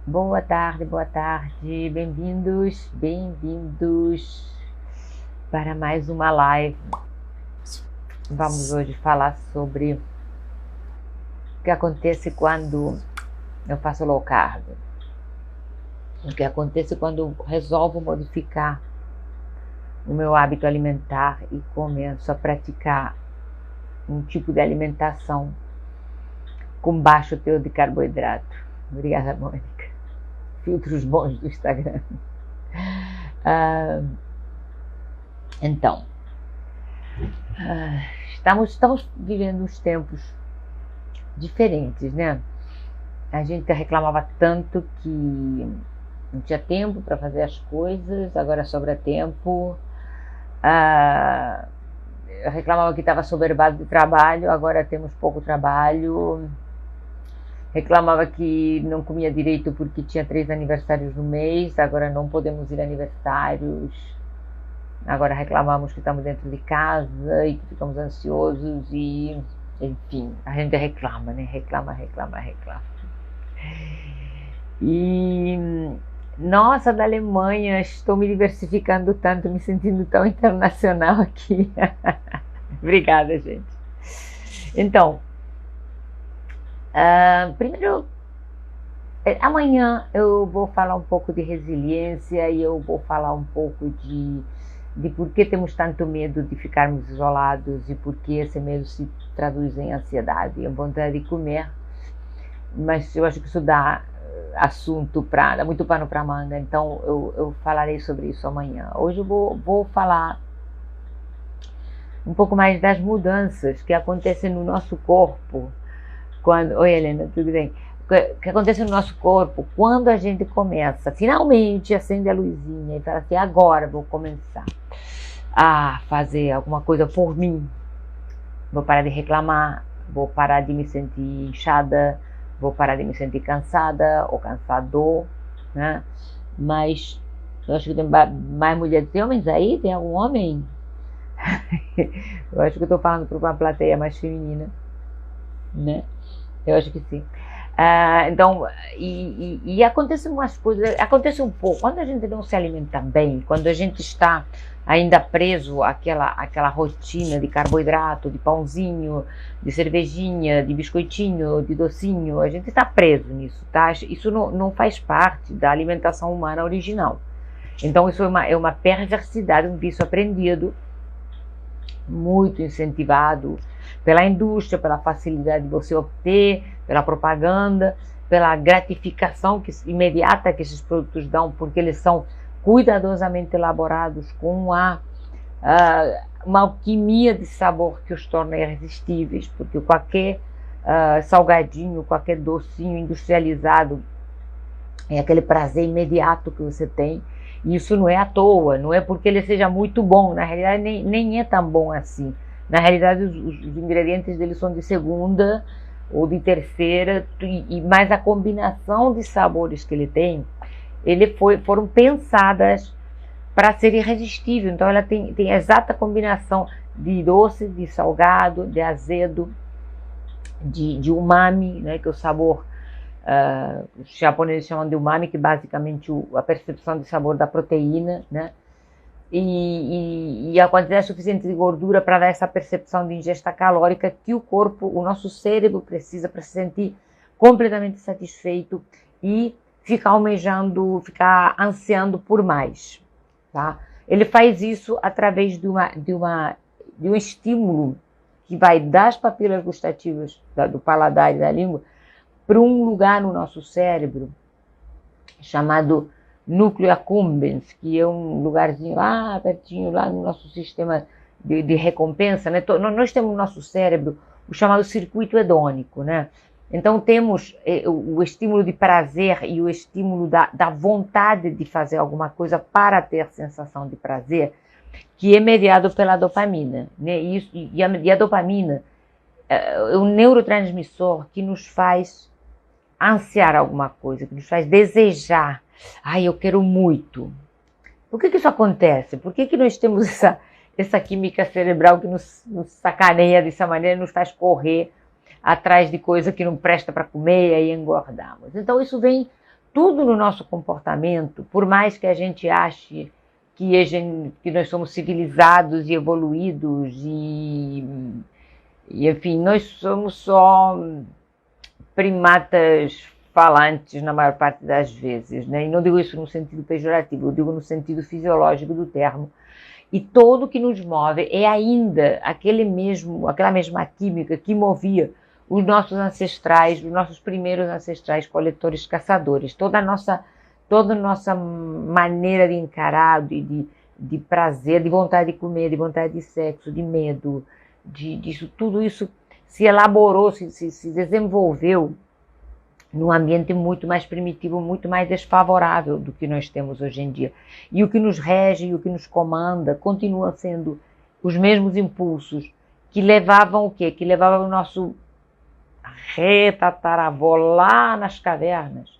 Boa tarde, bem-vindos para mais uma live. Vamos hoje falar sobre o que acontece quando eu faço low carb, o que acontece quando eu resolvo modificar o meu hábito alimentar e começo a praticar um tipo de alimentação com baixo teor de carboidrato. Obrigada, Mônica. Filtros bons do Instagram. Então, estamos vivendo uns tempos diferentes, né? A gente reclamava tanto que não tinha tempo para fazer as coisas, agora sobra tempo. Eu reclamava que estava soberbado de trabalho, agora temos pouco trabalho. Reclamava que não comia direito porque tinha 3 aniversários no mês, agora não podemos ir a aniversários. Agora reclamamos que estamos dentro de casa e que ficamos ansiosos e, enfim, a gente reclama, né? Reclama. E, nossa, da Alemanha, estou me diversificando tanto, me sentindo tão internacional aqui. Obrigada, gente. Então, primeiro, amanhã eu vou falar um pouco de resiliência e eu vou falar um pouco de por que temos tanto medo de ficarmos isolados e por que esse medo se traduz em ansiedade, em vontade de comer. Mas eu acho que isso dá dá muito pano para manga, então eu falarei sobre isso amanhã. Hoje eu vou falar um pouco mais das mudanças que acontecem no nosso corpo. Oi, Helena, tudo bem? Que acontece no nosso corpo quando a gente começa, finalmente acende a luzinha e fala assim, agora vou começar a fazer alguma coisa por mim. Vou parar de reclamar, vou parar de me sentir inchada, vou parar de me sentir cansada ou cansador, né? Mas eu acho que tem mais mulheres, tem homens aí? Tem algum homem? Eu acho que eu estou falando para uma plateia mais feminina, né? Eu acho que sim. Então, e acontecem umas coisas, acontece um pouco, quando a gente não se alimenta bem, quando a gente está ainda preso àquela rotina de carboidrato, de pãozinho, de cervejinha, de biscoitinho, de docinho, a gente está preso nisso, tá? Isso não faz parte da alimentação humana original. Então, isso é uma perversidade, um vício aprendido, muito incentivado pela indústria, pela facilidade de você obter, pela propaganda, pela gratificação imediata que esses produtos dão, porque eles são cuidadosamente elaborados com uma alquimia de sabor que os torna irresistíveis, porque qualquer salgadinho, qualquer docinho industrializado é aquele prazer imediato que você tem. E isso não é à toa, não é porque ele seja muito bom, na realidade nem é tão bom assim. Na realidade os ingredientes dele são de segunda ou de terceira, mas a combinação de sabores que ele tem, foram pensadas para ser irresistível. Então ela tem a exata combinação de doce, de salgado, de azedo, de umami, né, que é o sabor, os japoneses chamam de umami, que basicamente a percepção de sabor da proteína, né? E a quantidade suficiente de gordura para dar essa percepção de ingesta calórica que o nosso cérebro precisa para se sentir completamente satisfeito e ficar ansiando por mais, tá? Ele faz isso através de um estímulo que vai das papilas gustativas do paladar e da língua para um lugar no nosso cérebro chamado núcleo accumbens, que é um lugarzinho lá pertinho, lá no nosso sistema de recompensa, né? Nós temos no nosso cérebro o chamado circuito hedônico, né? Então temos o estímulo de prazer e o estímulo da vontade de fazer alguma coisa para ter sensação de prazer, que é mediado pela dopamina, né? E a dopamina é um neurotransmissor que nos faz ansiar alguma coisa, que nos faz desejar. Ai, eu quero muito. Por que isso acontece? Por que nós temos essa química cerebral que nos sacaneia dessa maneira, nos faz correr atrás de coisa que não presta para comer e aí engordamos? Então isso vem tudo no nosso comportamento, por mais que a gente ache que nós somos civilizados e evoluídos e enfim, nós somos só primatas falantes na maior parte das vezes, né? E não digo isso no sentido pejorativo, eu digo no sentido fisiológico do termo. E tudo que nos move é ainda aquela mesma química que movia os nossos ancestrais, os nossos primeiros ancestrais coletores caçadores. Toda a nossa maneira de encarar, de prazer, de vontade de comer, de vontade de sexo, de medo, disso, tudo isso se elaborou, se desenvolveu num ambiente muito mais primitivo, muito mais desfavorável do que nós temos hoje em dia. E o que nos rege e o que nos comanda continua sendo os mesmos impulsos que levavam o quê? Que levavam o nosso retataravó lá nas cavernas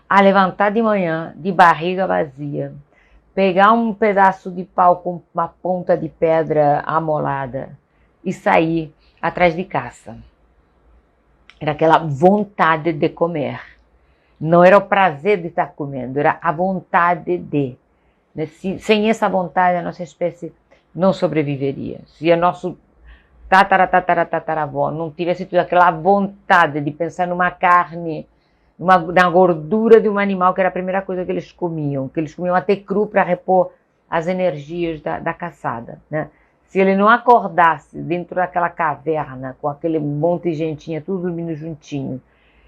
a levantar de manhã, de barriga vazia, pegar um pedaço de pau com uma ponta de pedra amolada e sair atrás de caça. Era aquela vontade de comer. Não era o prazer de estar comendo, era a vontade de. Sem essa vontade, a nossa espécie não sobreviveria. Se a nosso tataravó não tivesse tido aquela vontade de pensar numa carne, na gordura de um animal, que era a primeira coisa que eles comiam até cru para repor as energias da caçada, né? Se ele não acordasse dentro daquela caverna, com aquele monte de gentinha, tudo dormindo juntinho,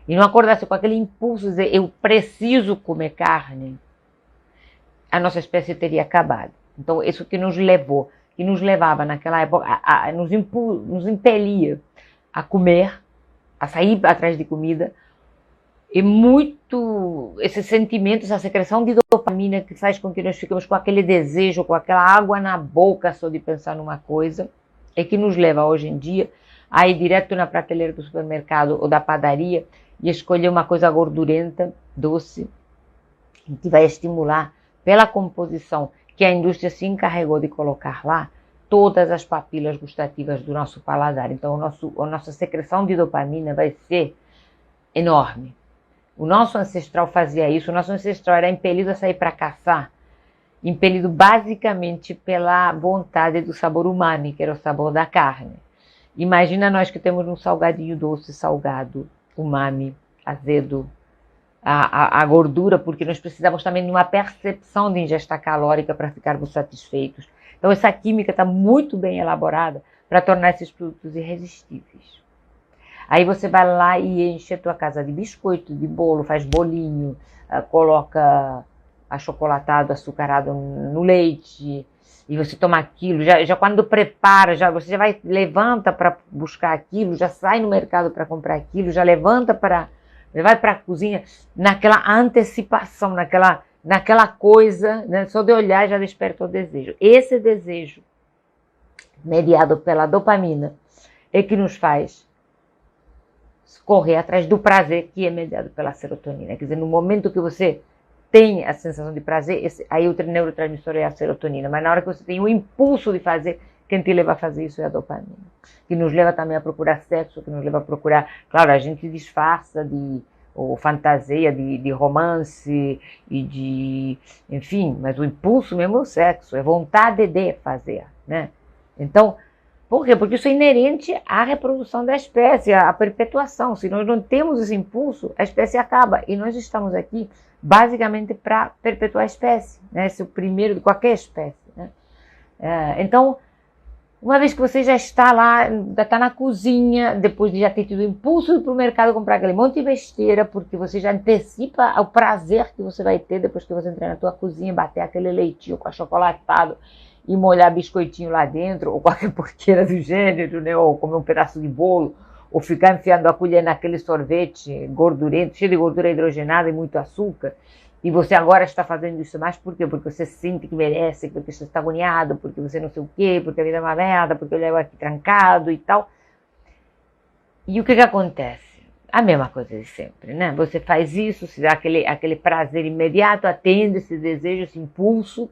e não acordasse com aquele impulso de dizer, eu preciso comer carne, a nossa espécie teria acabado. Então, isso que nos levava naquela época, nos impelia a comer, a sair atrás de comida, e muito esse sentimento, essa secreção de dopamina que faz com que nós ficamos com aquele desejo, com aquela água na boca só de pensar numa coisa, é que nos leva hoje em dia a ir direto na prateleira do supermercado ou da padaria e escolher uma coisa gordurenta, doce, que vai estimular, pela composição que a indústria se encarregou de colocar lá, todas as papilas gustativas do nosso paladar. Então a nossa secreção de dopamina vai ser enorme. O nosso ancestral fazia isso, o nosso ancestral era impelido a sair para caçar, impelido basicamente pela vontade do sabor umami, que era o sabor da carne. Imagina nós que temos um salgadinho doce, salgado, umami, azedo, a gordura, porque nós precisamos também de uma percepção de ingesta calórica para ficarmos satisfeitos. Então essa química está muito bem elaborada para tornar esses produtos irresistíveis. Aí você vai lá e enche a tua casa de biscoito, de bolo, faz bolinho, coloca achocolatado, açucarado no leite, e você toma aquilo, já quando prepara, você já levanta para buscar aquilo, já sai no mercado para comprar aquilo, já vai para a cozinha, naquela antecipação, naquela coisa, né, só de olhar já desperta o desejo. Esse desejo, mediado pela dopamina, é que nos faz correr atrás do prazer que é mediado pela serotonina. Quer dizer, no momento que você tem a sensação de prazer, aí o neurotransmissor é a serotonina, mas na hora que você tem o impulso de fazer, quem te leva a fazer isso é a dopamina, que nos leva também a procurar sexo, que nos leva a procurar, claro, a gente disfarça ou fantasia de romance e enfim, mas o impulso mesmo é o sexo, é vontade de fazer, né? Então, por quê? Porque isso é inerente à reprodução da espécie, à perpetuação. Se nós não temos esse impulso, a espécie acaba. E nós estamos aqui basicamente para perpetuar a espécie, né? Esse é o primeiro de qualquer espécie, né? Então, uma vez que você já está lá, já está na cozinha, depois de já ter tido o impulso de ir para o mercado comprar aquele monte de besteira, porque você já antecipa o prazer que você vai ter depois que você entrar na tua cozinha, bater aquele leitinho com achocolatado, e molhar biscoitinho lá dentro, ou qualquer porqueira do gênero, né? Ou comer um pedaço de bolo, ou ficar enfiando a colher naquele sorvete gordurento, cheio de gordura hidrogenada e muito açúcar, e você agora está fazendo isso mais por quê? Porque você sente que merece, porque você está agoniado, porque você não sei o quê, porque a vida é uma merda, porque eu levo aqui trancado e tal. E o que acontece? A mesma coisa de sempre, né? Você faz isso, se dá aquele prazer imediato, atende esse desejo, esse impulso,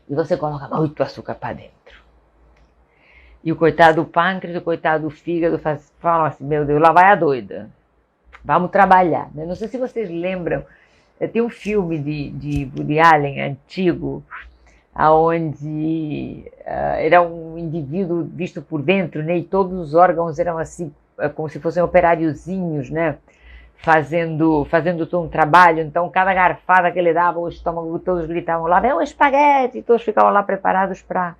e você coloca muito açúcar para dentro. E o coitado do pâncreas, o coitado do fígado fala assim, meu Deus, lá vai a doida. Vamos trabalhar. Eu não sei se vocês lembram, tem um filme de Woody Allen antigo, onde era um indivíduo visto por dentro, né, e todos os órgãos eram assim, como se fossem operáriozinhos, né, fazendo todo um trabalho. Então cada garfada que ele dava, o estômago, todos gritavam lá, vem um espaguete, e todos ficavam lá preparados para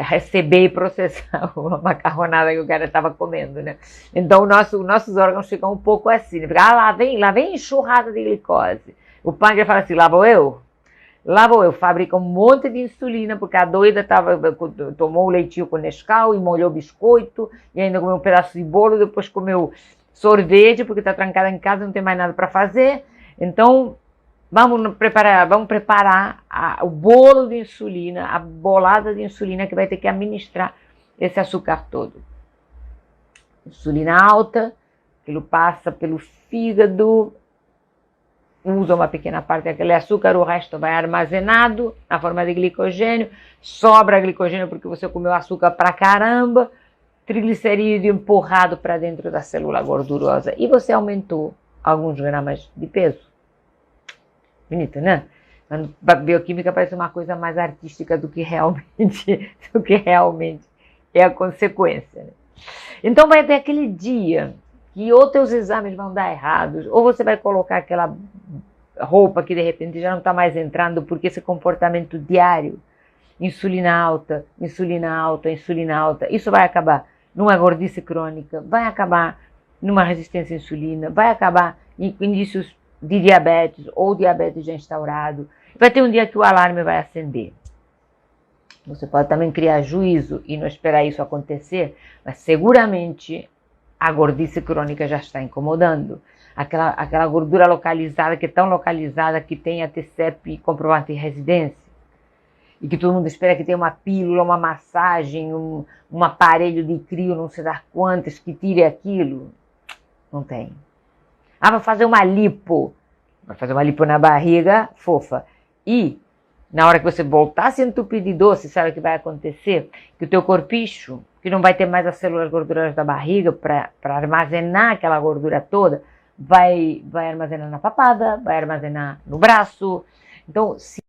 receber e processar a macarronada que o cara estava comendo, né? Então nossos órgãos ficam um pouco assim, né? Porque, lá vem enxurrada de glicose. O pâncreas fala assim, lá vou eu, fabrica um monte de insulina, porque a doida tomou o leitinho com Nescau e molhou biscoito, e ainda comeu um pedaço de bolo, depois comeu sorvete, porque está trancada em casa, não tem mais nada para fazer. Então, vamos preparar o bolo de insulina, a bolada de insulina que vai ter que administrar esse açúcar todo. Insulina alta, aquilo passa pelo fígado, usa uma pequena parte daquele açúcar, o resto vai armazenado na forma de glicogênio, sobra glicogênio porque você comeu açúcar pra caramba, triglicerídeo empurrado para dentro da célula gordurosa e você aumentou alguns gramas de peso. Bonito, né? A bioquímica parece uma coisa mais artística do que realmente é a consequência, né? Então vai ter aquele dia que ou teus exames vão dar errados, ou você vai colocar aquela roupa que de repente já não está mais entrando, porque esse comportamento diário, insulina alta, insulina alta, insulina alta, isso vai acabar numa gordice crônica, vai acabar numa resistência à insulina, vai acabar em indícios de diabetes ou diabetes já instaurado. Vai ter um dia que o alarme vai acender. Você pode também criar juízo e não esperar isso acontecer, mas seguramente a gordice crônica já está incomodando. Aquela gordura localizada, que é tão localizada que tem a TCEP comprovante de residência, e que todo mundo espera que tenha uma pílula, uma massagem, um aparelho de crio, não sei das quantas, que tire aquilo. Não tem. Vai fazer uma lipo. Vai fazer uma lipo na barriga, fofa. E, na hora que você voltar a se entupir de doce, sabe o que vai acontecer? Que o teu corpicho, que não vai ter mais as células gordurosas da barriga para armazenar aquela gordura toda, vai armazenar na papada, vai armazenar no braço. Então, se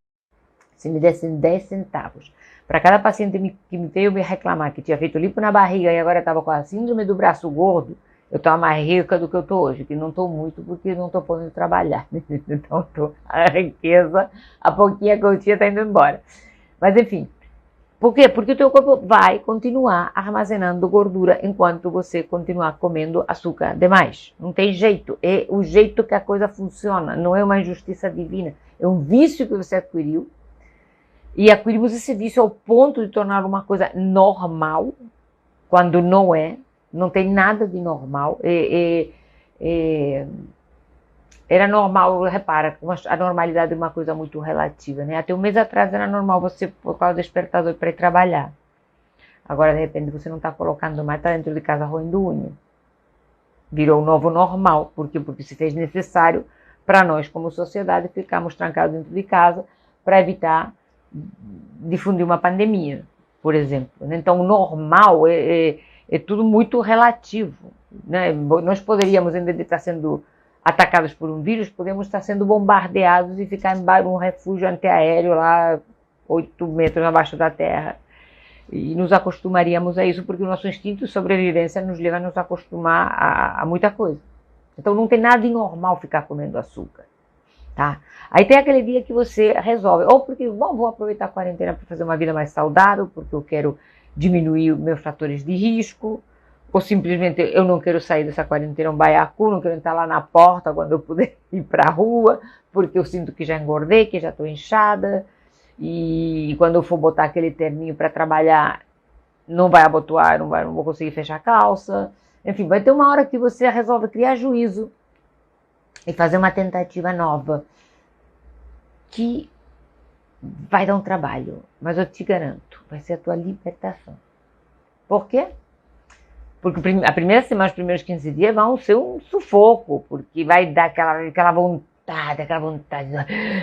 me dessem 10 centavos para cada paciente que me veio me reclamar que tinha feito lipo na barriga e agora estava com a síndrome do braço gordo, eu estava mais rica do que eu estou hoje, que não estou muito porque não estou podendo trabalhar. Então a riqueza, a pouquinha que eu tinha está indo embora. Mas enfim, por quê? Porque o teu corpo vai continuar armazenando gordura enquanto você continuar comendo açúcar demais. Não tem jeito, é o jeito que a coisa funciona, não é uma injustiça divina, é um vício que você adquiriu. E adquirimos esse vício ao ponto de tornar uma coisa normal, quando não é. Não tem nada de normal. Era normal, repara, a normalidade é uma coisa muito relativa, né? Até um mês atrás era normal você colocar o despertador para ir trabalhar. Agora, de repente, você não está colocando mais, está dentro de casa roendo unha. Virou o novo normal. Por quê? Porque se fez necessário para nós, como sociedade, ficarmos trancados dentro de casa para evitar difundir uma pandemia, por exemplo. Então, o normal é tudo muito relativo, né? Nós poderíamos, em vez de estar sendo atacados por um vírus, podemos estar sendo bombardeados e ficar em um refúgio antiaéreo lá 8 metros abaixo da terra. E nos acostumaríamos a isso, porque o nosso instinto de sobrevivência nos leva a nos acostumar a muita coisa. Então não tem nada de normal ficar comendo açúcar, tá? Aí tem aquele dia que você resolve, ou porque vou aproveitar a quarentena para fazer uma vida mais saudável, porque eu quero diminuir os meus fatores de risco, ou simplesmente eu não quero sair dessa quarentena um baiacu, não quero entrar lá na porta quando eu puder ir para a rua, porque eu sinto que já engordei, que já estou inchada, e quando eu for botar aquele terninho para trabalhar, não vai abotoar, não vou conseguir fechar a calça. Enfim, vai ter uma hora que você resolve criar juízo e fazer uma tentativa nova, que vai dar um trabalho, mas eu te garanto, vai ser a tua libertação. Por quê? Porque a primeira semana, os primeiros 15 dias vão ser um sufoco, porque vai dar aquela vontade aquela vontade.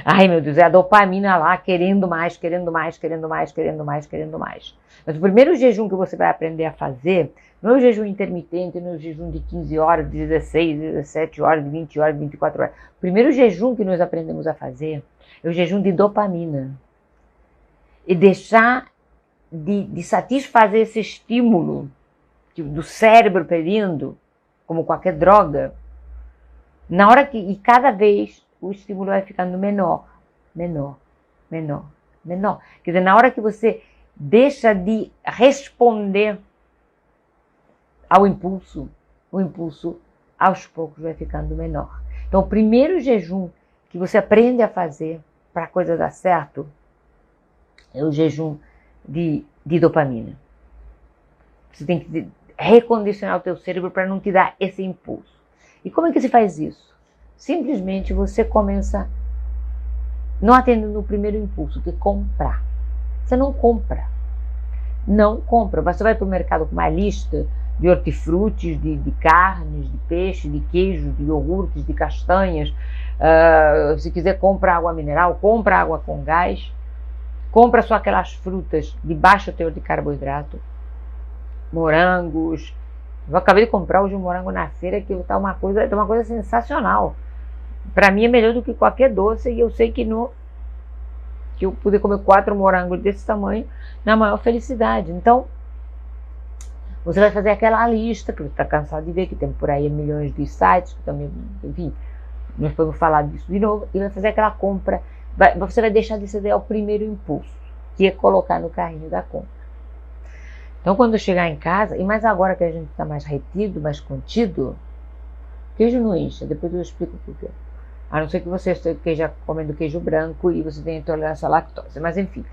Ai, meu Deus, é a dopamina lá, querendo mais, querendo mais, querendo mais, querendo mais, querendo mais. Mas o primeiro jejum que você vai aprender a fazer, não é o jejum intermitente, não é o jejum de 15 horas, de 16, 17 horas, de 20 horas, de 24 horas. O primeiro jejum que nós aprendemos a fazer é o jejum de dopamina. E deixar de satisfazer esse estímulo do cérebro pedindo, como qualquer droga, na hora que, e cada vez o estímulo vai ficando menor, menor, menor, menor. Quer dizer, na hora que você deixa de responder ao impulso, o impulso aos poucos vai ficando menor. Então, o primeiro jejum que você aprende a fazer para a coisa dar certo é o jejum de dopamina. Você tem que recondicionar o teu cérebro para não te dar esse impulso. E como é que se faz isso? Simplesmente você começa não atendendo o primeiro impulso, que é comprar. Você não compra. Não compra. Você vai para o mercado com uma lista de hortifrutis, de carnes, de peixe, de queijo, de iogurtes, de castanhas. Se quiser, compra água mineral, compra água com gás. Compra só aquelas frutas de baixo teor de carboidrato. Morangos. Eu acabei de comprar hoje um morango na feira que está uma coisa sensacional. Para mim é melhor do que qualquer doce e eu sei que eu puder comer 4 morangos desse tamanho na maior felicidade. Então, você vai fazer aquela lista que você está cansado de ver, que tem por aí milhões de sites, que também, enfim, nós podemos falar disso de novo, e vai fazer aquela compra. Você vai deixar de ceder ao primeiro impulso, que é colocar no carrinho da compra. Então, quando eu chegar em casa, e mais agora que a gente está mais retido, mais contido, queijo não incha, depois eu explico por quê. A não ser que você esteja comendo queijo branco e você tenha intolerância à lactose, mas enfim.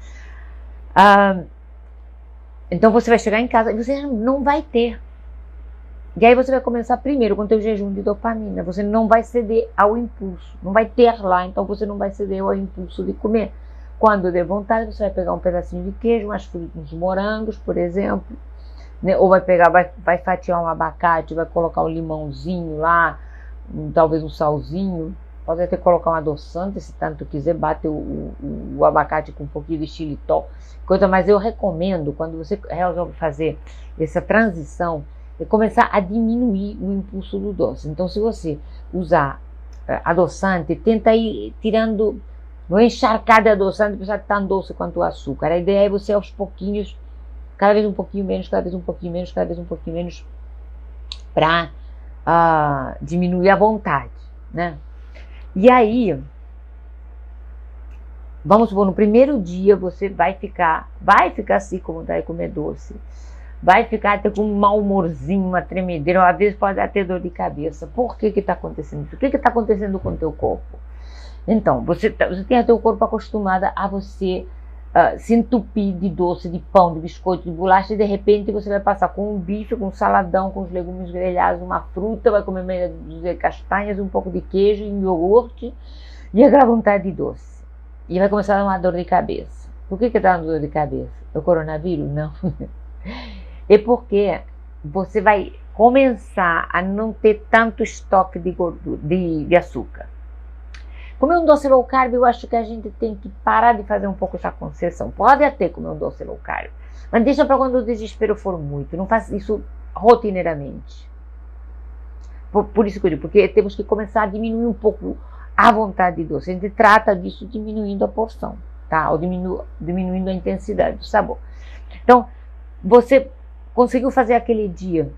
Então você vai chegar em casa e você não vai ter. E aí você vai começar primeiro com o teu jejum de dopamina. Você não vai ceder ao impulso, não vai ter lá, então você não vai ceder ao impulso de comer. Quando der vontade, você vai pegar um pedacinho de queijo, uns morangos, por exemplo, né? Ou vai fatiar um abacate, vai colocar um limãozinho lá, talvez um salzinho, pode até colocar um adoçante, se tanto quiser, bate o abacate com um pouquinho de xilitol, mas eu recomendo, quando você resolve fazer essa transição, é começar a diminuir o impulso do doce. Então, se você usar adoçante, tenta ir tirando. Não é encharcar de adoçante, precisa ser tão doce quanto o açúcar. A ideia é você aos pouquinhos, cada vez um pouquinho menos, cada vez um pouquinho menos, cada vez um pouquinho menos, para diminuir a vontade, né? E aí, vamos supor, no primeiro dia você vai ficar assim com vontade de comer doce. Vai ficar até com um mau humorzinho, uma tremedeira, às vezes pode até dor de cabeça. Por que está acontecendo isso? O que está acontecendo com o teu corpo? Então, você tem o teu corpo acostumado a você se entupir de doce, de pão, de biscoito, de bolacha, e de repente você vai passar com um bife, com um saladão, com os legumes grelhados, uma fruta, vai comer meia dúzia de castanhas, um pouco de queijo, um iogurte, e aquela vontade de doce. E vai começar a dar uma dor de cabeça. Por que está dando dor de cabeça? É o coronavírus? Não. É porque você vai começar a não ter tanto estoque de gordura, de açúcar. Comer um doce low carb, eu acho que a gente tem que parar de fazer um pouco essa concessão. Pode até comer um doce low carb, mas deixa para quando o desespero for muito. Não faça isso rotineiramente. Por isso que eu digo, porque temos que começar a diminuir um pouco a vontade de doce. A gente trata disso diminuindo a porção, tá? Ou diminuindo a intensidade do sabor. Então, você conseguiu fazer aquele dia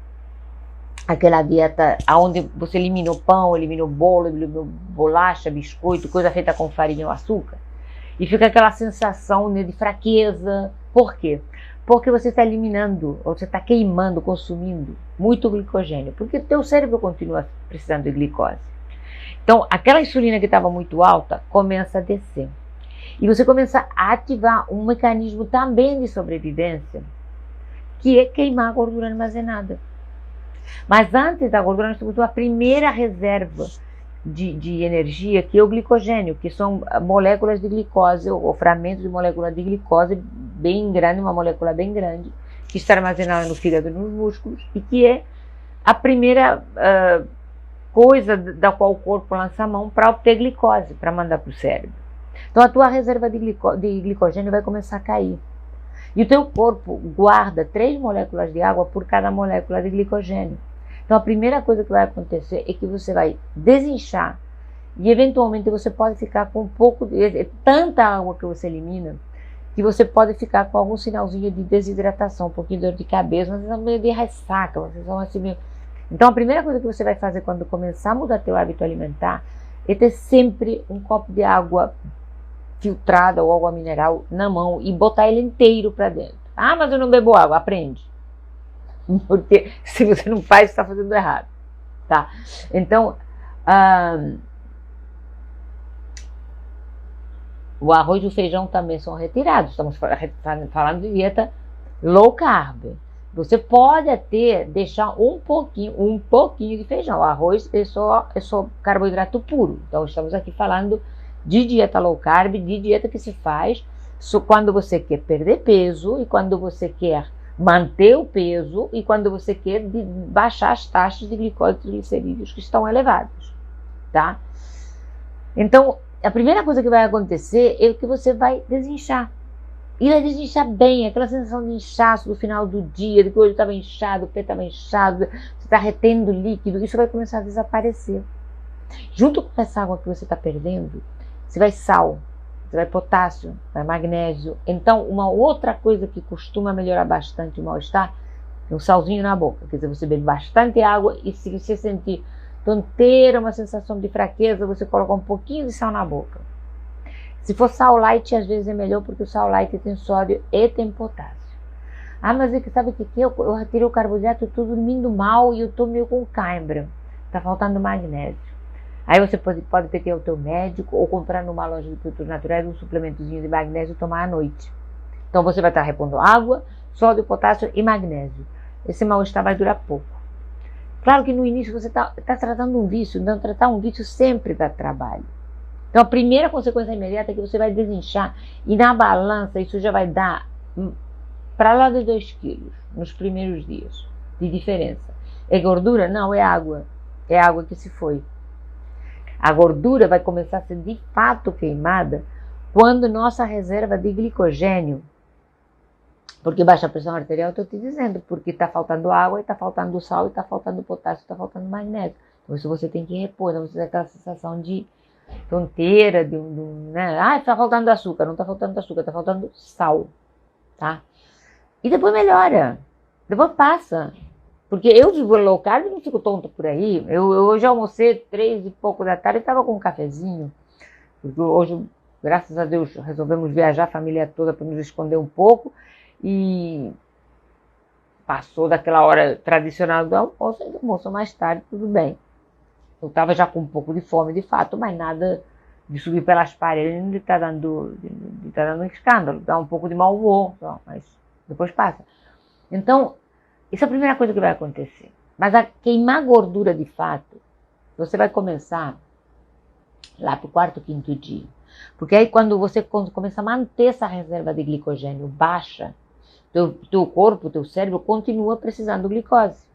aquela dieta onde você elimina o pão, elimina o bolo, elimina bolacha, biscoito, coisa feita com farinha ou açúcar, e fica aquela sensação, né, de fraqueza. Por quê? Porque você está eliminando, ou você está queimando, consumindo muito glicogênio, porque o teu cérebro continua precisando de glicose. Então, aquela insulina que estava muito alta começa a descer. E você começa a ativar um mecanismo também de sobrevivência, que é queimar a gordura armazenada. Mas antes da gordura, nós temos uma primeira reserva de energia, que é o glicogênio, que são moléculas de glicose, ou fragmentos de molécula de glicose bem grande, uma molécula bem grande, que está armazenada no fígado e nos músculos, e que é a primeira coisa da qual o corpo lança a mão para obter glicose, para mandar para o cérebro. Então a tua reserva de glicogênio vai começar a cair. E o teu corpo guarda 3 moléculas de água por cada molécula de glicogênio. Então a primeira coisa que vai acontecer é que você vai desinchar e eventualmente você pode ficar com um pouco de tanta água que você elimina que você pode ficar com algum sinalzinho de desidratação, um pouquinho de dor de cabeça, mas vocês meio de ressaca, vocês vão assim meio... Então a primeira coisa que você vai fazer quando começar a mudar teu hábito alimentar é ter sempre um copo de água filtrada ou água mineral na mão e botar ele inteiro para dentro. Ah, mas eu não bebo água, aprende. Porque se você não faz, você está fazendo errado. Tá? Então, o arroz e o feijão também são retirados. Estamos falando de dieta low carb. Você pode até deixar um pouquinho de feijão. O arroz é só carboidrato puro. Então estamos aqui falando de dieta low carb, de dieta que se faz quando você quer perder peso e quando você quer manter o peso e quando você quer baixar as taxas de glicose e triglicerídeos que estão elevados, tá? Então, a primeira coisa que vai acontecer é que você vai desinchar. E vai desinchar bem, aquela sensação de inchaço do final do dia, de que o olho estava inchado, o pé estava inchado, você está retendo líquido, isso vai começar a desaparecer. Junto com essa água que você está perdendo, você vai sal, você vai potássio, vai magnésio. Então, uma outra coisa que costuma melhorar bastante o mal-estar é um salzinho na boca. Quer dizer, você bebe bastante água e se você sentir tonteira, uma sensação de fraqueza, você coloca um pouquinho de sal na boca. Se for sal light, às vezes é melhor, porque o sal light tem sódio e tem potássio. Ah, mas é que sabe o que é? Eu retirei o carboidrato, estou dormindo mal e eu estou meio com cãibra. Está faltando magnésio. Aí você pode pedir ao teu médico ou comprar numa loja de produtos naturais um suplementozinho de magnésio e tomar à noite. Então você vai estar repondo água, sódio, potássio e magnésio. Esse mal-estar vai durar pouco. Claro que no início você está tratando um vício, então tratar um vício sempre dá trabalho. Então a primeira consequência imediata é que você vai desinchar e na balança isso já vai dar para lá de 2 quilos nos primeiros dias de diferença. É gordura? Não, é água. É água que se foi. A gordura vai começar a ser de fato queimada quando nossa reserva de glicogênio, porque baixa pressão arterial, estou te dizendo, porque está faltando água, está faltando sal, está faltando potássio, está faltando magnésio. Então isso você tem que repor, não você tem aquela sensação de tonteira, né? Ah, está faltando açúcar, não está faltando açúcar, está faltando sal, tá? E depois melhora, depois passa. Porque eu vivo low carb e não fico tonta por aí. Eu hoje almocei 3 e pouco da tarde e estava com um cafezinho. Porque hoje, graças a Deus, resolvemos viajar a família toda para nos esconder um pouco. E passou daquela hora tradicional do almoço, e almoço mais tarde, tudo bem. Eu estava já com um pouco de fome, de fato, mas nada de subir pelas paredes de estar dando um escândalo. Dá um pouco de mau humor, só, mas depois passa. Então, isso é a primeira coisa que vai acontecer. Mas a queimar gordura de fato, você vai começar lá para o 4º, 5º dia. Porque aí quando você começa a manter essa reserva de glicogênio baixa, teu corpo, teu cérebro continua precisando de glicose.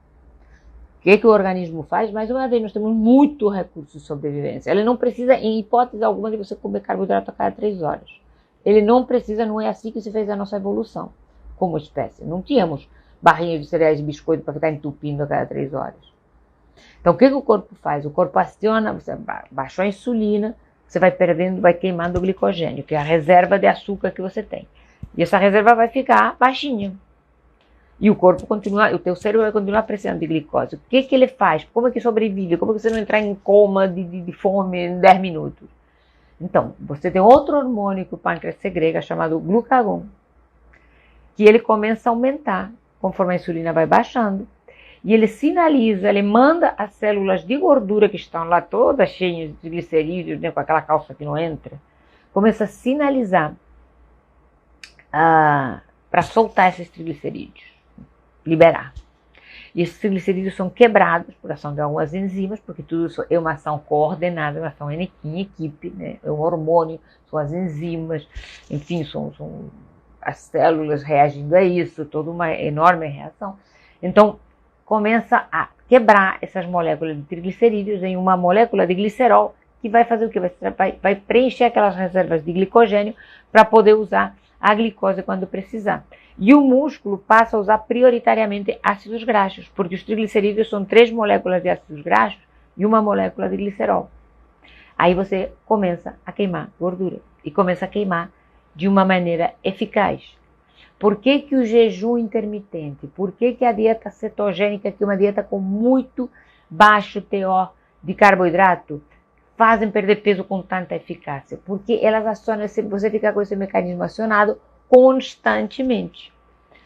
O que o organismo faz? Mais uma vez, nós temos muito recurso de sobrevivência. Ele não precisa, em hipótese alguma, de você comer carboidrato a cada 3 horas. Ele não precisa, não é assim que se fez a nossa evolução como espécie. Não tínhamos barrinhas de cereais e biscoito para ficar entupindo a cada 3 horas. Então, o que o corpo faz? O corpo aciona, você baixou a insulina, você vai perdendo, vai queimando o glicogênio, que é a reserva de açúcar que você tem. E essa reserva vai ficar baixinha. E o corpo continua, o teu cérebro vai continuar precisando de glicose. O que ele faz? Como é que sobrevive? Como é que você não entrar em coma de fome em 10 minutos? Então, você tem outro hormônio que o pâncreas segrega, chamado glucagon, que ele começa a aumentar conforme a insulina vai baixando, e ele sinaliza, ele manda as células de gordura que estão lá todas cheias de glicerídeos, né, com aquela calça que não entra, começa a sinalizar para soltar esses triglicerídeos, liberar. E esses triglicerídeos são quebrados por ação de algumas enzimas, porque tudo isso é uma ação coordenada, uma ação em equipe, né, é um hormônio, são as enzimas, enfim, são as células reagindo a isso, toda uma enorme reação. Então, começa a quebrar essas moléculas de triglicerídeos em uma molécula de glicerol, que vai fazer o quê? Vai preencher aquelas reservas de glicogênio para poder usar a glicose quando precisar. E o músculo passa a usar prioritariamente ácidos graxos, porque os triglicerídeos são 3 moléculas de ácidos graxos e uma molécula de glicerol. Aí você começa a queimar gordura, e começa a queimar de uma maneira eficaz. Por que que o jejum intermitente? Por que que a dieta cetogênica, que é uma dieta com muito baixo teor de carboidrato, fazem perder peso com tanta eficácia? Porque elas acionam, você fica com esse mecanismo acionado constantemente.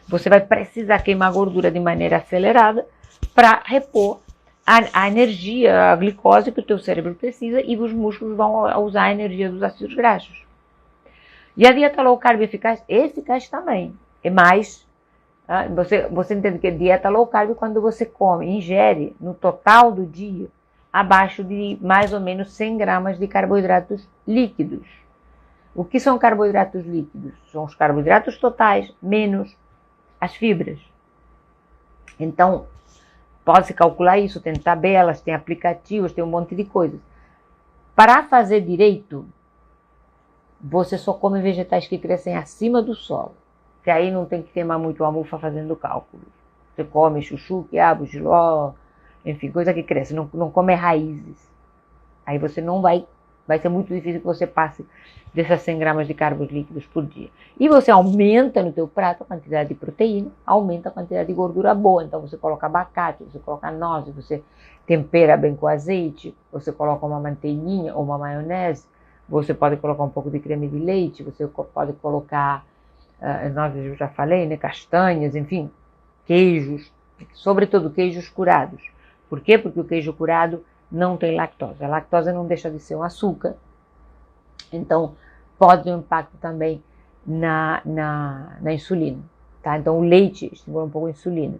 Você vai precisar queimar gordura de maneira acelerada para repor a energia, a glicose que o teu cérebro precisa, e os músculos vão usar a energia dos ácidos graxos. E a dieta low carb eficaz? Eficaz também. É mais, você entende que dieta low carb quando você come, ingere no total do dia, abaixo de mais ou menos 100 gramas de carboidratos líquidos. O que são carboidratos líquidos? São os carboidratos totais menos as fibras. Então, pode-se calcular isso, tem tabelas, tem aplicativos, tem um monte de coisas. Para fazer direito, você só come vegetais que crescem acima do solo, que aí não tem que queimar muito a mufa fazendo cálculos. Você come chuchu, quiabo, jiló, enfim, coisa que cresce, não come raízes. Aí você não vai ser muito difícil que você passe dessas 100 gramas de carbos líquidos por dia. E você aumenta no teu prato a quantidade de proteína, aumenta a quantidade de gordura boa. Então você coloca abacate, você coloca nozes, você tempera bem com azeite, você coloca uma manteiguinha ou uma maionese, você pode colocar um pouco de creme de leite, você pode colocar, nozes eu já falei, né, castanhas, enfim, queijos, sobretudo queijos curados. Por quê? Porque o queijo curado não tem lactose. A lactose não deixa de ser um açúcar, então pode ter um impacto também na insulina, tá? Então o leite estimula um pouco a insulina.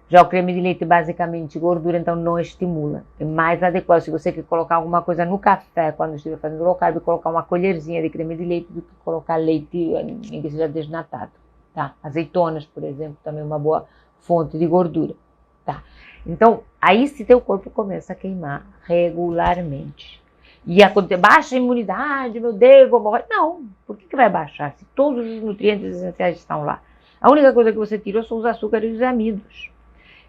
Já o creme de leite basicamente gordura, então não estimula. É mais adequado, se você quer colocar alguma coisa no café quando estiver fazendo low carb, colocar uma colherzinha de creme de leite do que colocar leite em que seja desnatado, tá? Azeitonas, por exemplo, também uma boa fonte de gordura, tá? Então, aí se teu corpo começa a queimar regularmente e baixa a imunidade, meu Deus, vou morrer. Não, por que vai baixar se todos os nutrientes essenciais estão lá? A única coisa que você tirou são os açúcares e os amidos.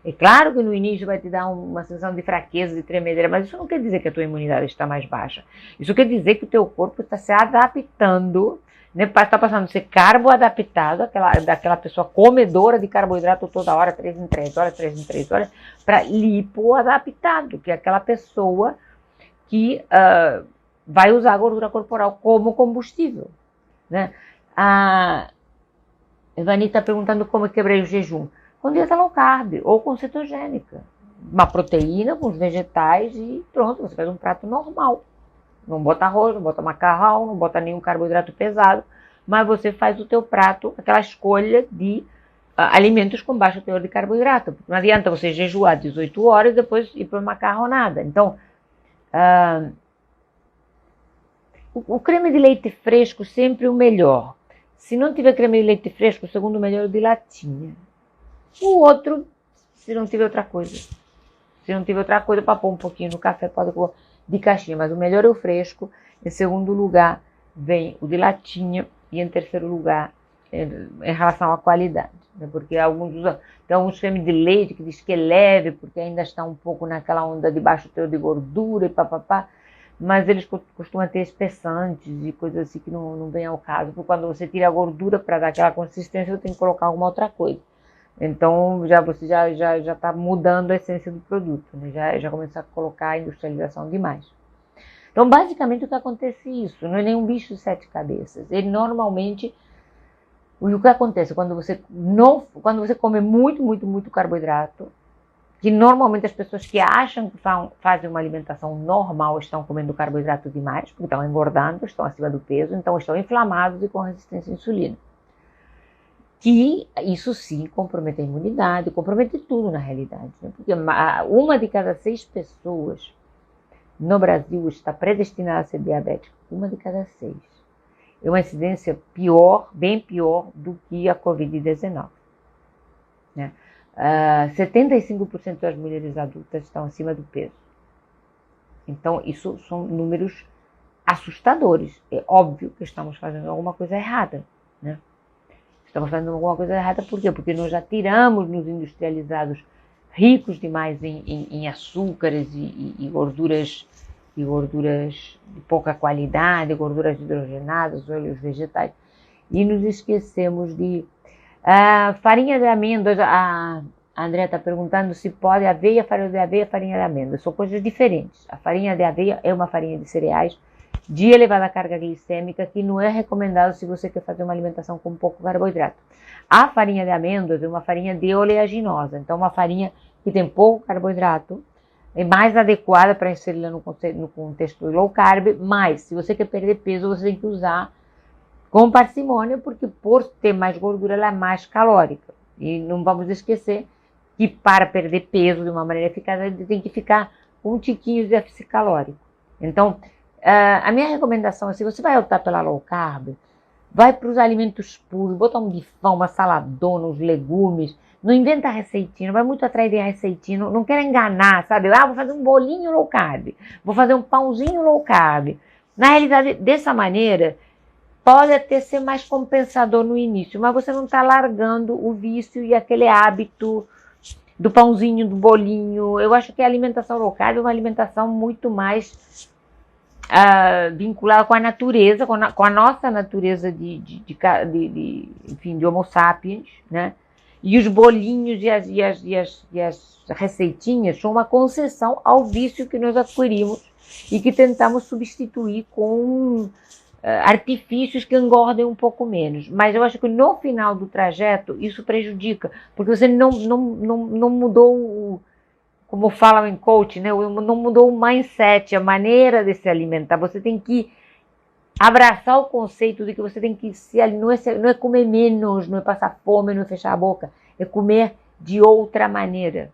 É claro que no início vai te dar uma sensação de fraqueza, de tremedeira, mas isso não quer dizer que a tua imunidade está mais baixa. Isso quer dizer que o teu corpo está se adaptando, né? Está passando de ser carboadaptado, daquela pessoa comedora de carboidrato toda hora, 3 em 3 horas, 3 em 3 horas, para lipoadaptado, que é aquela pessoa que vai usar a gordura corporal como combustível, né? A Ivani está perguntando como eu quebrei o jejum. Com dieta low carb ou com cetogênica. Uma proteína com os vegetais e pronto, você faz um prato normal. Não bota arroz, não bota macarrão, não bota nenhum carboidrato pesado, mas você faz o teu prato, aquela escolha de alimentos com baixo teor de carboidrato. Não adianta você jejuar 18 horas e depois ir para macarronada. Então, o creme de leite fresco sempre o melhor. Se não tiver creme de leite fresco, o segundo melhor é o de latinha. O outro, se não tiver outra coisa. Se não tiver outra coisa, para pôr um pouquinho no café, pode pôr de caixinha. Mas o melhor é o fresco. Em segundo lugar, vem o de latinha. E em terceiro lugar, em relação à qualidade. Né? Porque tem alguns cremes de leite que diz que é leve, porque ainda está um pouco naquela onda de baixo teor de gordura e papapá. Mas eles costumam ter espessantes e coisas assim que não vem ao caso. Porque quando você tira a gordura para dar aquela consistência, você tem que colocar alguma outra coisa. Então, você já está mudando a essência do produto, né? Já começa a colocar a industrialização demais. Então, basicamente, o que acontece é isso, não é nenhum bicho de 7 cabeças. Ele normalmente, o que acontece quando você come muito, muito, muito carboidrato, que normalmente as pessoas que acham que fazem uma alimentação normal estão comendo carboidrato demais, porque estão engordando, estão acima do peso, então estão inflamados e com resistência à insulina. Que isso sim compromete a imunidade, compromete tudo na realidade. Né? Porque uma de cada 6 pessoas no Brasil está predestinada a ser diabética. Uma de cada 6. É uma incidência pior, bem pior do que a Covid-19. Né? 75% das mulheres adultas estão acima do peso. Então, isso são números assustadores. É óbvio que estamos fazendo alguma coisa errada, né? Estamos fazendo alguma coisa errada por quê? Porque nós já tiramos nos industrializados ricos demais em açúcares e gorduras de pouca qualidade, gorduras hidrogenadas, óleos vegetais, e nos esquecemos de farinha de amêndoas. A Andrea está perguntando se pode aveia, farinha de amêndoas. São coisas diferentes. A farinha de aveia é uma farinha de cereais de elevada carga glicêmica que não é recomendado se você quer fazer uma alimentação com pouco carboidrato. A farinha de amêndoas é uma farinha de oleaginosa, então uma farinha que tem pouco carboidrato, é mais adequada para inserir no contexto low carb, mas se você quer perder peso, você tem que usar com parcimônia, porque por ter mais gordura, ela é mais calórica. E não vamos esquecer que para perder peso de uma maneira eficaz, ele tem que ficar com um tiquinho de déficit calórico. Então, a minha recomendação é, se você vai optar pela low carb, vai para os alimentos puros, botar um bifão, uma saladona, os legumes, não inventa receitinha, não vai muito atrás de receitinha, não quer enganar, sabe? Vou fazer um bolinho low carb, vou fazer um pãozinho low carb. Na realidade, dessa maneira, pode até ser mais compensador no início, mas você não está largando o vício e aquele hábito do pãozinho, do bolinho. Eu acho que a alimentação low carb é uma alimentação muito mais vinculada com a natureza, com a nossa natureza enfim, de Homo sapiens, né? E os bolinhos e as receitinhas são uma concessão ao vício que nós adquirimos e que tentamos substituir com artifícios que engordem um pouco menos. Mas eu acho que no final do trajeto isso prejudica, porque você não mudou como falam em coach, né? Não mudou o mindset, a maneira de se alimentar. Você tem que abraçar o conceito de que você tem que não é comer menos, não é passar fome, não é fechar a boca, é comer de outra maneira.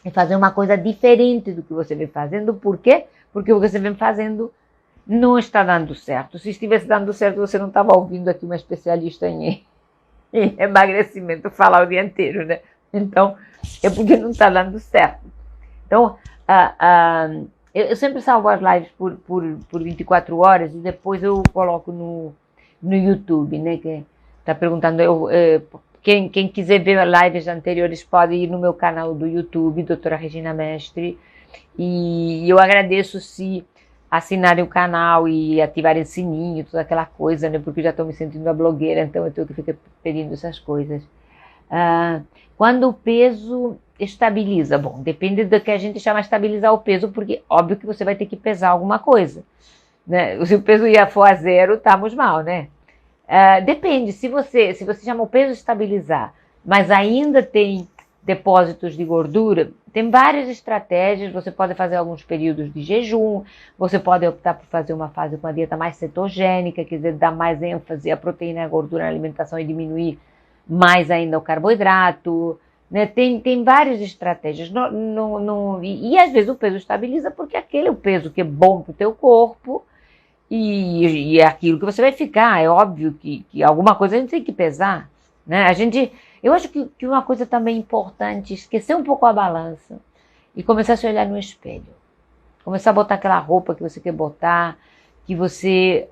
É fazer uma coisa diferente do que você vem fazendo. Por quê? Porque o que você vem fazendo não está dando certo. Se estivesse dando certo, você não estava ouvindo aqui uma especialista em emagrecimento falar o dia inteiro, né? Então, é porque não está dando certo. Então, eu sempre salvo as lives por 24 horas e depois eu coloco no YouTube, né? Que está perguntando, quem quiser ver lives anteriores pode ir no meu canal do YouTube, Doutora Regina Mestre, e eu agradeço se assinarem o canal e ativarem o sininho, toda aquela coisa, né? Porque eu já estou me sentindo uma blogueira, então eu tenho que ficar pedindo essas coisas. Quando o peso estabiliza, bom, depende do que a gente chama de estabilizar o peso, porque óbvio que você vai ter que pesar alguma coisa, né? Se o peso for a zero, estamos mal, né? Depende, se você chama o peso estabilizar, mas ainda tem depósitos de gordura, tem várias estratégias. Você pode fazer alguns períodos de jejum, você pode optar por fazer uma fase com uma dieta mais cetogênica, quer dizer, dar mais ênfase à proteína e à gordura na alimentação e diminuir mais ainda o carboidrato, né? Tem várias estratégias. E às vezes o peso estabiliza porque aquele é o peso que é bom para o teu corpo e é aquilo que você vai ficar. É óbvio que alguma coisa a gente tem que pesar, né? Eu acho que uma coisa também importante, esquecer um pouco a balança e começar a se olhar no espelho. Começar a botar aquela roupa que você quer botar, que você...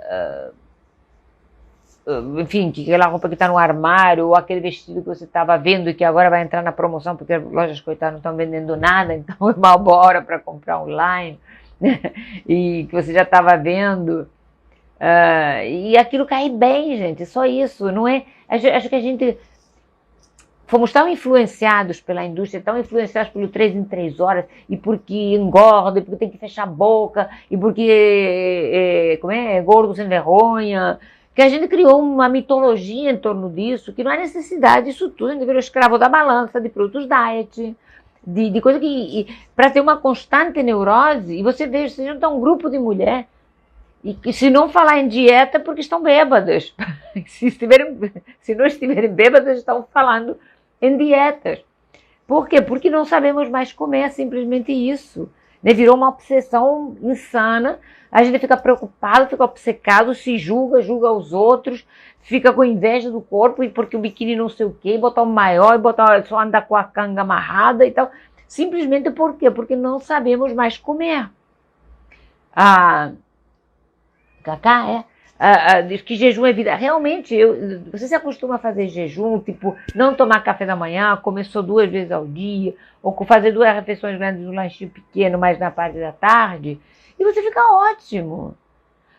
enfim, que aquela roupa que está no armário, ou aquele vestido que você estava vendo e que agora vai entrar na promoção porque as lojas, coitadas, não estão vendendo nada, então é uma boa hora para comprar online, né? E que você já estava vendo. E aquilo cai bem, gente, só isso. Não é? Acho que a gente... Fomos tão influenciados pela indústria, tão influenciados pelo 3 em 3 horas, e porque engorda, e porque tem que fechar a boca, e porque é gordo sem vergonha, que a gente criou uma mitologia em torno disso, que não há necessidade disso tudo. A gente virou escravo da balança, de produtos diet, de coisa que... Para ter uma constante neurose, e você junta um grupo de mulher, e se não falar em dieta, porque estão bêbadas. Se não estiverem bêbadas, estão falando em dietas. Por quê? Porque não sabemos mais comer, é simplesmente isso. né? Virou uma obsessão insana. A gente fica preocupado, fica obcecado, se julga, julga os outros, fica com inveja do corpo, e porque o biquíni não sei o quê, botar o maior, e botar, só andar com a canga amarrada e tal. Simplesmente por quê? Porque não sabemos mais comer. Cacá, diz que jejum é vida. Realmente, você se acostuma a fazer jejum, tipo, não tomar café da manhã, comer só 2 vezes ao dia, ou fazer 2 refeições grandes, um lanchinho pequeno, mais na parte da tarde, e você fica ótimo.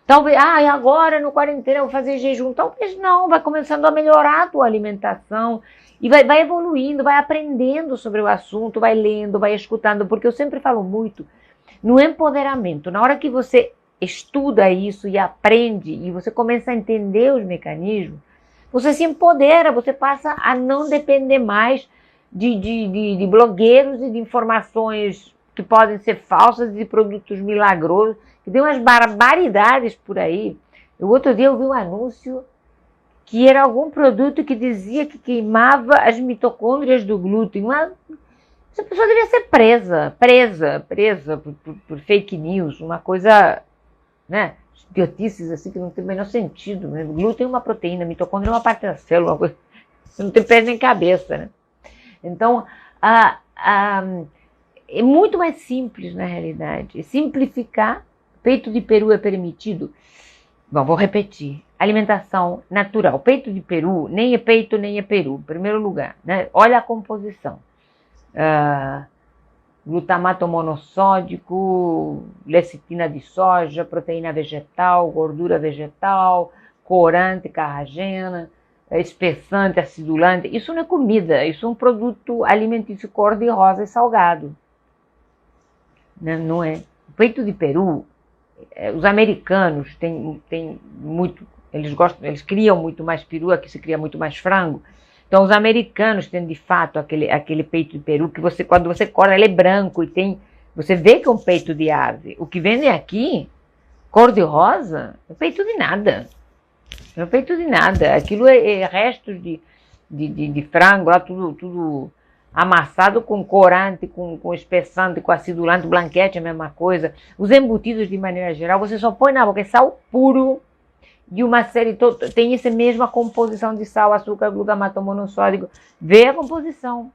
Talvez, agora no quarentena eu vou fazer jejum. Talvez não, vai começando a melhorar a tua alimentação, e vai evoluindo, vai aprendendo sobre o assunto, vai lendo, vai escutando, porque eu sempre falo muito no empoderamento. Na hora que você estuda isso e aprende, e você começa a entender os mecanismos, você se empodera, você passa a não depender mais de blogueiros e de informações que podem ser falsas, de produtos milagrosos, que tem umas barbaridades por aí. O outro dia eu vi um anúncio que era algum produto que dizia que queimava as mitocôndrias do glúten. Essa pessoa devia ser presa por fake news, uma coisa, né, idiotices assim que não tem o menor sentido, né? O glúten é uma proteína, a mitocôndria é uma parte da célula, uma coisa que não tem pé nem cabeça, né? Então, é muito mais simples na realidade. Simplificar, peito de peru é permitido. Bom, vou repetir. Alimentação natural. Peito de peru, nem é peito, nem é peru, em primeiro lugar, né? Olha a composição. Glutamato monossódico, lecitina de soja, proteína vegetal, gordura vegetal, corante, carragena, espessante, acidulante. Isso não é comida, isso é um produto alimentício cor-de-rosa e salgado. Não é? O peito de peru, os americanos têm muito, eles criam muito mais peru, aqui se cria muito mais frango. Então os americanos têm de fato aquele peito de peru que quando você corta, ele é branco e você vê que é um peito de ave. O que vendem aqui, cor-de-rosa, é peito de nada. Não é peito de nada. Aquilo é restos de frango, lá tudo amassado com corante, com espessante, com acidulante, blanquete, a mesma coisa. Os embutidos, de maneira geral, você só põe na boca, é sal puro, de uma série toda, tem essa mesma composição de sal, açúcar, glutamato monossódico. Vê a composição.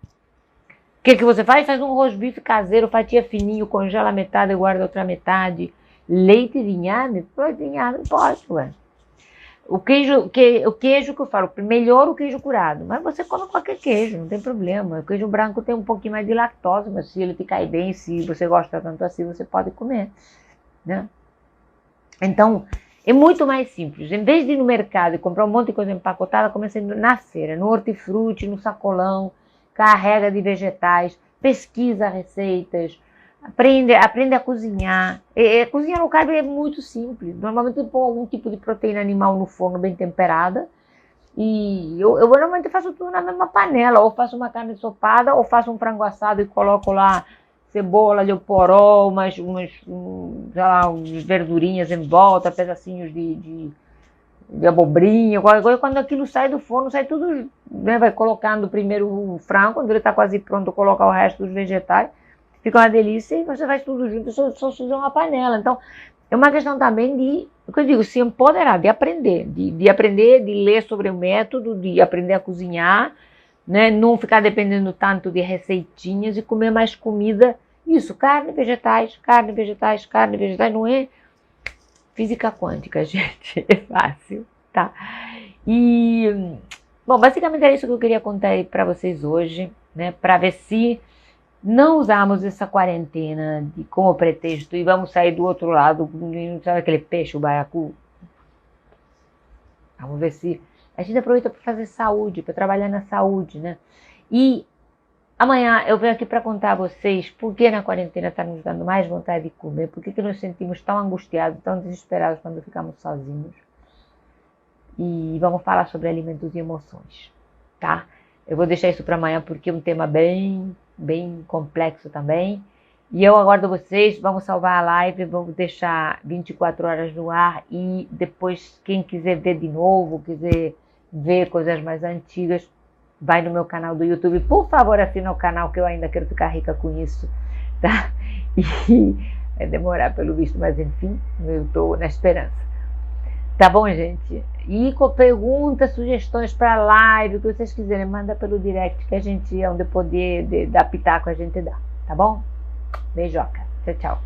O que você faz? Faz um rosbife caseiro, fatia fininho, congela metade e guarda outra metade. Leite de inhame? Leite de inhame pode, ué. O queijo que eu falo, melhor o queijo curado, mas você come qualquer queijo, não tem problema. O queijo branco tem um pouquinho mais de lactose, mas se ele te cai bem, se você gosta tanto assim, você pode comer, né? Então, é muito mais simples. Em vez de ir no mercado e comprar um monte de coisa empacotada, começa a ir na feira, no hortifruti, no sacolão, carrega de vegetais, pesquisa receitas, aprende a cozinhar. Cozinhar no carbo é muito simples. Normalmente eu ponho algum tipo de proteína animal no forno bem temperada. E eu normalmente faço tudo na mesma panela. Ou faço uma carne ensopada, ou faço um frango assado e coloco lá cebola, alho poró, umas verdurinhas em volta, pedacinhos de abobrinha, quando aquilo sai do forno, sai tudo, né, vai colocando primeiro o frango, quando ele está quase pronto, coloca o resto dos vegetais, fica uma delícia e você faz tudo junto, só se usa uma panela. Então, é uma questão também de, o que eu digo, se empoderar, de aprender, de ler sobre o método, de aprender a cozinhar, né, não ficar dependendo tanto de receitinhas e comer mais comida, isso, carne, vegetais, não é física quântica, gente, é fácil, tá? E, bom, basicamente era isso que eu queria contar aí pra vocês hoje, né, para ver se não usamos essa quarentena como pretexto e vamos sair do outro lado, sabe aquele peixe, o baiacu? Vamos ver se a gente aproveita para fazer saúde, para trabalhar na saúde, né? E amanhã eu venho aqui para contar a vocês por que na quarentena está nos dando mais vontade de comer, por que nos sentimos tão angustiados, tão desesperados quando ficamos sozinhos. E vamos falar sobre alimentos e emoções, tá? Eu vou deixar isso para amanhã porque é um tema bem complexo também. E eu aguardo vocês, vamos salvar a live, vamos deixar 24 horas no ar e depois quem quiser ver de novo, quiser ver coisas mais antigas, vai no meu canal do YouTube. Por favor, assina o canal que eu ainda quero ficar rica com isso, tá? E vai demorar pelo visto, mas enfim, eu estou na esperança. Tá bom, gente? E com perguntas, sugestões para live, o que vocês quiserem, manda pelo direct que a gente, onde poder dar pitaco, a gente dá. Tá bom? Beijoca. Tchau, tchau.